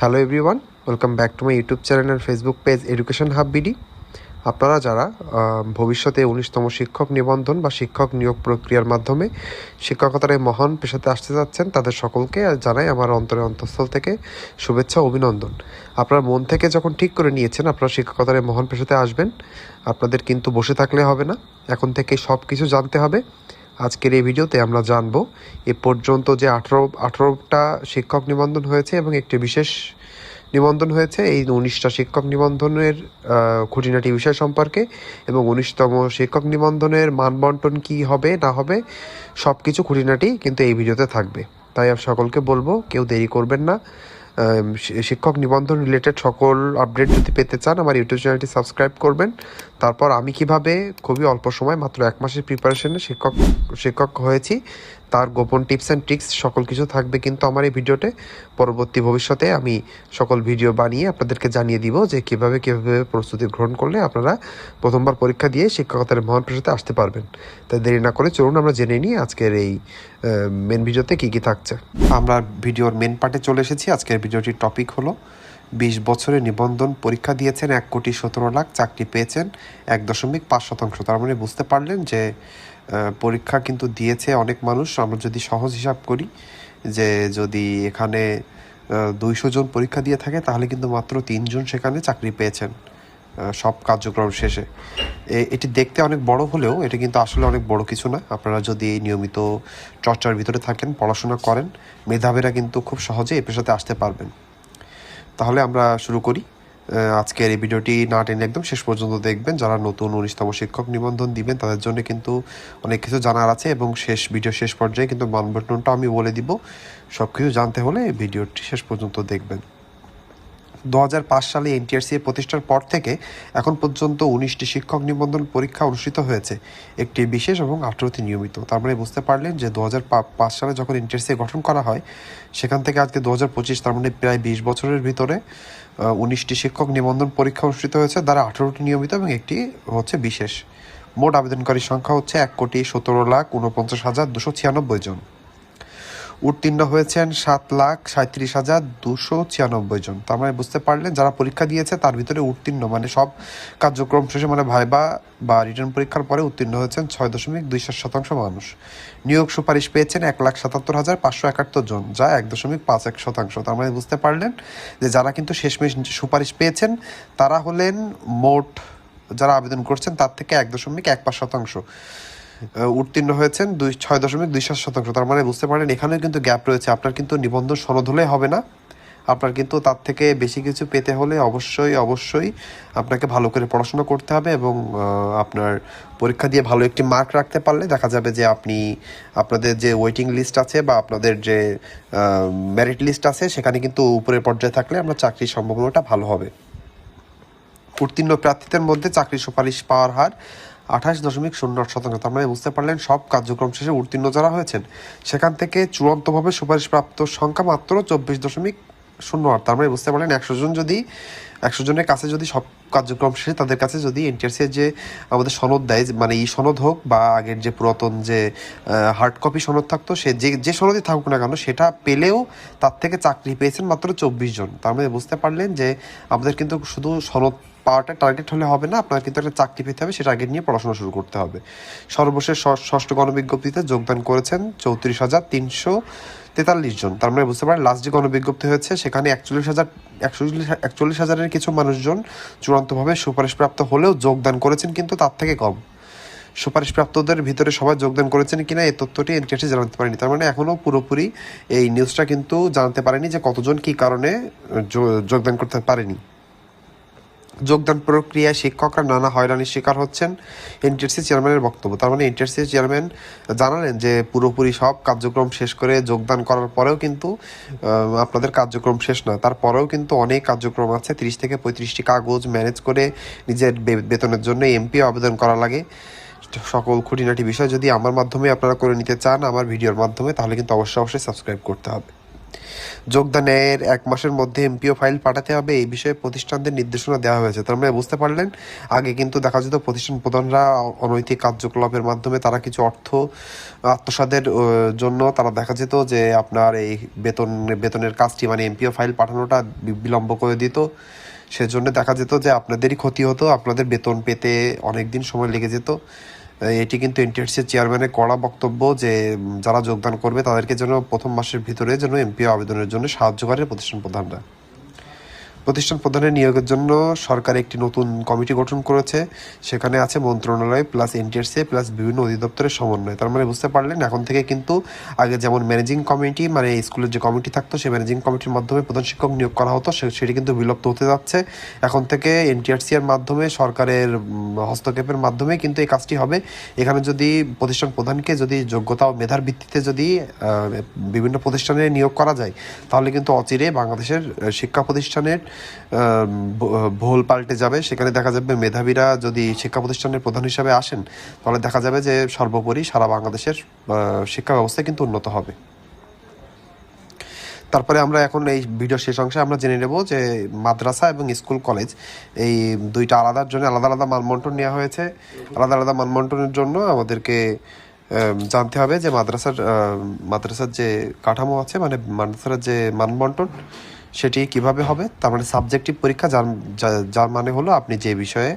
Hello everyone, welcome back to my YouTube channel and Facebook page education hub BD. আপনারা যারা ভবিষ্যতে 19তম শিক্ষক নিবন্ধন বা শিক্ষক নিয়োগ প্রক্রিয়ার মাধ্যমে শিক্ষকতার এই মহান পেশাতে আসতে যাচ্ছেন, তাদের সকলকে জানাই আমার অন্তরের অন্তঃস্থল থেকে শুভেচ্ছা, অভিনন্দন। আপনারা মন থেকে যখন ঠিক করে নিয়েছেন আপনারা শিক্ষকতার এই মহান পেশাতে আসবেন, আপনাদের কিন্তু বসে থাকলে হবে না, এখন থেকে সব কিছু জানতে হবে। আজকের এই ভিডিওতে আমরা জানব এ পর্যন্ত যে 18টা শিক্ষক নিবন্ধন হয়েছে এবং একটি বিশেষ নিবন্ধন হয়েছে, এই 19টা শিক্ষক নিবন্ধনের খুঁটিনাটি বিষয় সম্পর্কে এবং 19তম শিক্ষক নিবন্ধনের মানবন্টন কী হবে না হবে সব কিছু খুঁটিনাটি কিন্তু এই ভিডিওতে থাকবে। তাই সকলকে বলবো কেউ দেরি করবেন না, শিক্ষক নিবন্ধন রিলেটেড সকল আপডেট যদি পেতে চান আমার ইউটিউব চ্যানেলটি সাবস্ক্রাইব করবেন। তারপর আমি কিভাবে খুবই অল্প সময় মাত্র 1 মাসের প্রিপারেশনে শিক্ষক হয়েছি তার গোপন টিপস অ্যান্ড ট্রিক্স সকল কিছু থাকবে কিন্তু আমার এই ভিডিওতে। পরবর্তী ভবিষ্যতে আমি সকল ভিডিও বানিয়ে আপনাদেরকে জানিয়ে দিব যে কীভাবে প্রস্তুতি গ্রহণ করলে আপনারা প্রথমবার পরীক্ষা দিয়ে শিক্ষকতার মহান পেশাতে আসতে পারবেন। তাই দেরি না করে চলুন আমরা জেনে নিই আজকের এই মেন ভিডিওতে কী কী থাকছে। আমরা ভিডিওর মেন পার্টে চলে এসেছি। আজকের ভিডিওটির টপিক হলো 20 বছরের নিবন্ধন পরীক্ষা দিয়েছেন 1,17,00,000, চাকরি পেয়েছেন 1.5%। তার মানে বুঝতে পারলেন যে পরীক্ষা কিন্তু দিয়েছে অনেক মানুষ। আমরা যদি সহজ হিসাব করি যে যদি এখানে 200 জন পরীক্ষা দিয়ে থাকে তাহলে কিন্তু মাত্র 3 জন সেখানে চাকরি পেয়েছেন সব কার্যক্রম শেষে। এটি দেখতে অনেক বড় হলেও এটা কিন্তু আসলে অনেক বড় কিছু না। আপনারা যদি নিয়মিত চর্চার ভিতরে থাকেন, পড়াশোনা করেন, মেধাবীরা কিন্তু খুব সহজে এই পেশাতে আসতে পারবেন। তাহলে আমরা শুরু করি। আজকের এই ভিডিওটি না টেনে একদম শেষ পর্যন্ত দেখবেন। যারা নতুন 19তম শিক্ষক নিবন্ধন দিবেন তাদের জন্য কিন্তু অনেক কিছু জানার আছে এবং ভিডিও শেষ পর্যায়ে কিন্তু মানবন্টনটা আমি বলে দিব। সব কিছু জানতে হলে এই ভিডিওটি শেষ পর্যন্ত দেখবেন। 2005 সালে এনটিআরসি প্রতিষ্ঠার পর থেকে এখন পর্যন্ত 19টি শিক্ষক নিবন্ধন পরীক্ষা অনুষ্ঠিত হয়েছে, একটি বিশেষ এবং 18টি নিয়মিত। তার মানে বুঝতে পারলেন যে 2005 সালে যখন এনটিআরসি গঠন করা হয় সেখান থেকে আজকে 2025, তার মানে প্রায় 20 বছরের ভিতরে 19টি শিক্ষক নিবন্ধন পরীক্ষা অনুষ্ঠিত হয়েছে, দ্বারা 18টি নিয়মিত এবং একটি হচ্ছে বিশেষ। মোট আবেদনকারীর সংখ্যা হচ্ছে 1,17,49,296 জন। উত্তীর্ণ হয়েছেন 7,37,296 জন। তার মানে বুঝতে পারলেন যারা পরীক্ষা দিয়েছে তার ভিতরে উত্তীর্ণ মানে সব কার্যক্রম শেষে মানে ভাইবা বা রিটার্ন পরীক্ষার পরে উত্তীর্ণ হয়েছেন 6.27% মানুষ। নিয়োগ সুপারিশ পেয়েছেন 1,77,571 জন, যা 1.51%। তার মানে বুঝতে পারলেন যে যারা কিন্তু শেষমেশ সুপারিশ পেয়েছেন তারা হলেন মোট যারা আবেদন করছেন তার থেকে 1.15%। উত্তীর্ণ হয়েছেন 6.27%। তার মানে বুঝতে পারেন এখানে কিন্তু গ্যাপ রয়েছে। আপনার কিন্তু নিবন্ধন সনদ হলে হবে না, আপনার কিন্তু তার থেকে বেশি কিছু পেতে হলে অবশ্যই আপনাকে ভালো করে পড়াশোনা করতে হবে এবং আপনার পরীক্ষা দিয়ে ভালো একটি মার্ক রাখতে পারলে দেখা যাবে যে আপনাদের যে ওয়েটিং লিস্ট আছে বা আপনাদের যে মেরিট লিস্ট আছে সেখানে কিন্তু উপরের পর্যায়ে থাকলে আপনার চাকরির সম্ভাবনাটা ভালো হবে। উত্তীর্ণ প্রার্থীদের মধ্যে চাকরির সুপারিশ পাওয়ার হার 28.08%। তার মানে বুঝতে পারলেন সব কার্যক্রম শেষে উত্তীর্ণ যারা হয়েছেন সেখান থেকে চূড়ান্তভাবে সুপারিশপ্রাপ্ত সংখ্যা মাত্র 24.08। তার মানে বুঝতে পারলেন 100 জনের কাছে যদি সব কার্যক্রম শেষে তাদের কাছে যদি এনটিআরসি যে আমাদের সনদ দেয়, মানে এই সনদ হোক বা আগের যে পুরাতন যে হার্ড কপি সনদ থাকতো, সে যে সনদই থাকুক না কেন সেটা পেলেও তার থেকে চাকরি পেয়েছেন মাত্র 24 জন। তার মানে বুঝতে পারলেন যে আমাদের কিন্তু শুধু সনদ পাওয়াটা টার্গেট হলে হবে না, আপনার কিন্তু একটা চাকরি পেতে হবে, সেটা টার্গেট নিয়ে পড়াশোনা শুরু করতে হবে। সর্বশেষ ষষ্ঠ গণবিজ্ঞপ্তিতে যোগদান করেছেন 34,343 জন। তার মানে বুঝতে পারেন লাস্ট যে গণবিজ্ঞপ্তি হয়েছে সেখানে 41,000-41,000-এর কিছু মানুষজন চূড়ান্তভাবে সুপারিশপ্রাপ্ত হলেও যোগদান করেছেন কিন্তু তার থেকে কম। সুপারিশপ্রাপ্তদের ভিতরে সবাই যোগদান করেছেন কিনা এই তথ্যটি এনটিআরসি জানাতে পারেনি। তার মানে এখনও পুরোপুরি এই নিউজটা কিন্তু জানাতে পারেনি যে কতজন কী কারণে যোগদান করতে পারেনি। যোগদান প্রক্রিয়ায় শিক্ষকরা নানা হয়রানির শিকার হচ্ছেন, এনটিআরসি চেয়ারম্যানের বক্তব্য। তার মানে এনটিআরসি চেয়ারম্যান জানালেন যে পুরোপুরি সব কার্যক্রম শেষ করে যোগদান করার পরেও কিন্তু আপনাদের কার্যক্রম শেষ না, তারপরেও কিন্তু অনেক কার্যক্রম আছে। 30 থেকে 35টি কাগজ ম্যানেজ করে নিজের বেতনের জন্য এমপিও আবেদন করা লাগে। সকল খুঁটিনাটি বিষয় যদি আমার মাধ্যমে আপনারা করে নিতে চান আমার ভিডিওর মাধ্যমে, তাহলে কিন্তু অবশ্যই সাবস্ক্রাইব করতে হবে। যোগদানের 1 মাসের মধ্যে এমপিও ফাইল পাঠাতে হবে, এই বিষয়ে প্রতিষ্ঠানদের নির্দেশনা দেওয়া হয়েছে। তার মানে বুঝতে পারলেন, আগে কিন্তু দেখা যেত প্রতিষ্ঠান প্রধানরা অনৈতিক কার্যকলাপের মাধ্যমে তারা কিছু অর্থ আত্মসাতের জন্য তারা দেখা যেত যে আপনার এই বেতনের কাজটি মানে এমপিও ফাইল পাঠানোটা বিলম্ব করে দিত। সেজন্য দেখা যেত যে আপনাদেরই ক্ষতি হতো, আপনাদের বেতন পেতে অনেক দিন সময় লেগে যেত। এটি কিন্তু এনটিআরসির চেয়ারম্যানের কড়া বক্তব্য যে যারা যোগদান করবে তাদেরকে যেন প্রথম মাসের ভিতরে যেন এমপিও আবেদনের জন্য সাহায্য করে প্রতিষ্ঠান প্রধানরা। প্রতিষ্ঠান প্রধানের নিয়োগের জন্য সরকার একটি নতুন কমিটি গঠন করেছে। সেখানে আছে মন্ত্রণালয় প্লাস এনটিআরসি প্লাস বিভিন্ন অধিদপ্তরের সমন্বয়। তার মানে বুঝতে পারলেন, এখন থেকে কিন্তু আগে যেমন ম্যানেজিং কমিটি মানে স্কুলের যে কমিটি থাকতো সেই ম্যানেজিং কমিটির মাধ্যমে প্রধান শিক্ষক নিয়োগ করা হতো, সেটি কিন্তু বিলুপ্ত হতে যাচ্ছে। এখন থেকে এনটিআরসি এর মাধ্যমে সরকারের হস্তক্ষেপের মাধ্যমে কিন্তু এই কাজটি হবে। এখানে যদি প্রতিষ্ঠান প্রধানকে যদি যোগ্যতা ও মেধার ভিত্তিতে যদি বিভিন্ন প্রতিষ্ঠানে নিয়োগ করা যায়, তাহলে কিন্তু অচিরে বাংলাদেশের শিক্ষা প্রতিষ্ঠানের ভোল পাল্টে যাবে। সেখানে দেখা যাবে মেধাবীরা যদি শিক্ষা প্রতিষ্ঠানের প্রধান হিসাবে আসেন, তাহলে দেখা যাবে যে সর্বোপরি সারা বাংলাদেশের শিক্ষা ব্যবস্থা কিন্তু উন্নত হবে। তারপরে আমরা এখন এই ভিডিও শেষ অংশে আমরা জেনে নেব যে মাদ্রাসা এবং স্কুল কলেজ এই দুইটা আলাদার জন্য আলাদা আলাদা মানবন্টন নেওয়া হয়েছে। আলাদা আলাদা মানবন্টনের জন্য আমাদেরকে জানতে হবে যে মাদ্রাসার যে কাঠামো আছে মানে মাদ্রাসার যে মানবন্টন সেটি কিভাবে হবে। তার মানে সাবজেক্টিভ পরীক্ষা, যার মানে হলো আপনি যে বিষয়ে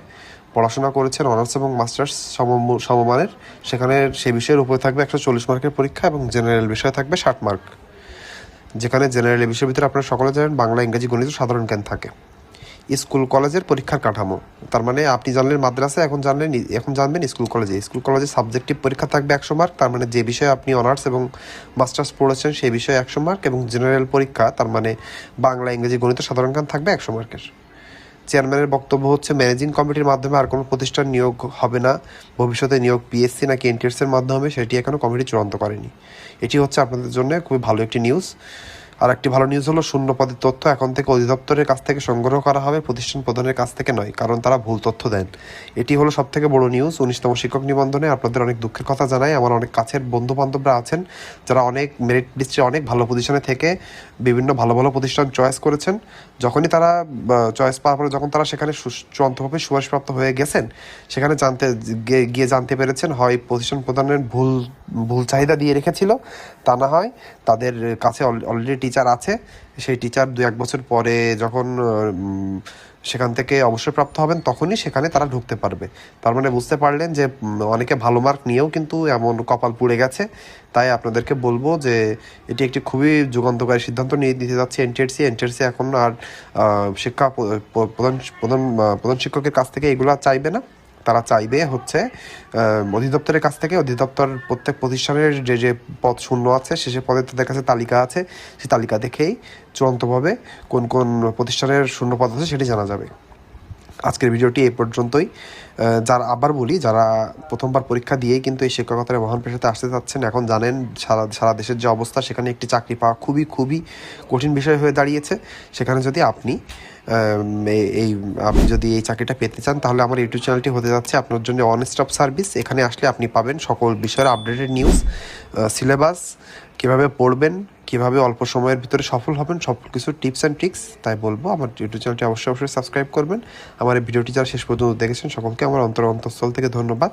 পড়াশোনা করেছেন অনার্স এবং মাস্টার্স সমমানের, সেখানে সেই বিষয়ের উপরে থাকবে 140 মার্কের পরীক্ষা এবং জেনারেল বিষয়ে থাকবে 60 মার্ক। যেখানে জেনারেল বিষয়ের ভিতরে আপনারা সকলে জানেন বাংলা, ইংরেজি, গণিত, সাধারণ জ্ঞান থাকে। স্কুল কলেজের পরীক্ষার কাঠামো, তার মানে আপনি জানলেন মাদ্রাসা, এখন জানবেন স্কুল কলেজে সাবজেক্টিভ পরীক্ষা থাকবে 100 মার্ক। তার মানে যে বিষয়ে আপনি অনার্স এবং মাস্টার্স পড়েছেন সেই বিষয়ে 100 মার্ক, এবং জেনারেল পরীক্ষা তার মানে বাংলা, ইংরেজি, গণিত, সাধারণ জ্ঞান থাকবে 100 মার্কের। চেয়ারম্যানের বক্তব্য হচ্ছে ম্যানেজিং কমিটির মাধ্যমে আর কোনো প্রতিষ্ঠান নিয়োগ হবে না। ভবিষ্যতে নিয়োগ পিএসসি নাকি এনটিআরসির মাধ্যমে সেটি এখনও কমিটি চূড়ান্ত করেনি। এটি হচ্ছে আপনাদের জন্য খুবই ভালো একটি নিউজ। আর একটি ভালো নিউজ হলো শূন্য পদের তথ্য এখন থেকে অধিদপ্তরের কাছ থেকে সংগ্রহ করা হবে, প্রতিষ্ঠান প্রধানের কাছ থেকে নয়, কারণ তারা ভুল তথ্য দেন। এটি হলো সব থেকে বড় নিউজ। 19তম শিক্ষক নিবন্ধনে আপনাদের অনেক দুঃখের কথা জানাই। আমার অনেক কাছের বন্ধু বান্ধবরা আছেন যারা অনেক মেরিট লিস্টে অনেক ভালো পজিশনে থেকে বিভিন্ন ভালো ভালো প্রতিষ্ঠান চয়েস করেছেন। যখনই তারা চয়েস পাওয়ার পরে যখন তারা সেখানে চূড়ান্তভাবে সুপারিশপ্রাপ্ত হয়ে গেছেন, সেখানে গিয়ে জানতে পেরেছেন হয় প্রতিষ্ঠান প্রধানের ভুল চাহিদা দিয়ে রেখেছিল, তা না হয় তাদের কাছে অলরেডি টিচার আছে, সেই টিচার 2-1 বছর পরে যখন সেখান থেকে অবসরপ্রাপ্ত হবেন তখনই সেখানে তারা ঢুকতে পারবে। তার মানে বুঝতে পারলেন যে অনেকে ভালো মার্ক নিয়েও কিন্তু এমন কপাল পুড়ে গেছে। তাই আপনাদেরকে বলবো যে এটি একটি খুবই যুগান্তকারী সিদ্ধান্ত নিতে যাচ্ছে এনটিআরসি এখন আর শিক্ষা প্রধান শিক্ষকের কাছ থেকে এগুলো চাইবে না। তারা চাইবে হচ্ছে অধিদপ্তরের কাছ থেকে। অধিদপ্তর প্রত্যেক প্রতিষ্ঠানের যে পদ শূন্য আছে সে পদের তাদের কাছে তালিকা আছে, সেই তালিকা দেখেই চূড়ান্তভাবে কোন কোন প্রতিষ্ঠানের শূন্য পদ আছে সেটি জানা যাবে। আজকের ভিডিওটি এই পর্যন্তই। যারা প্রথমবার পরীক্ষা দিয়েই কিন্তু এই শিক্ষকতার মহান পেশাতে আসতে চাচ্ছেন, এখন জানেন সারা দেশের যে অবস্থা, সেখানে একটি চাকরি পাওয়া খুবই খুবই কঠিন বিষয় হয়ে দাঁড়িয়েছে। সেখানে যদি আপনি যদি এই চাকরিটা পেতে চান, তাহলে আমার ইউটিউব চ্যানেলটি হতে যাচ্ছে আপনার জন্য ওয়ান স্টপ সার্ভিস। এখানে আসলে আপনি পাবেন সকল বিষয়ের আপডেটেড নিউজ, সিলেবাস, কীভাবে পড়বেন, কীভাবে অল্প সময়ের ভিতরে সফল হবেন, সব কিছু টিপস অ্যান্ড ট্রিক্স। তাই বলবো আমার ইউটিউব চ্যানেলটি অবশ্যই সাবস্ক্রাইব করবেন। আমার এই ভিডিওটি যারা শেষ পর্যন্ত দেখেছেন সকলকে আমার অন্তঃস্থল থেকে ধন্যবাদ।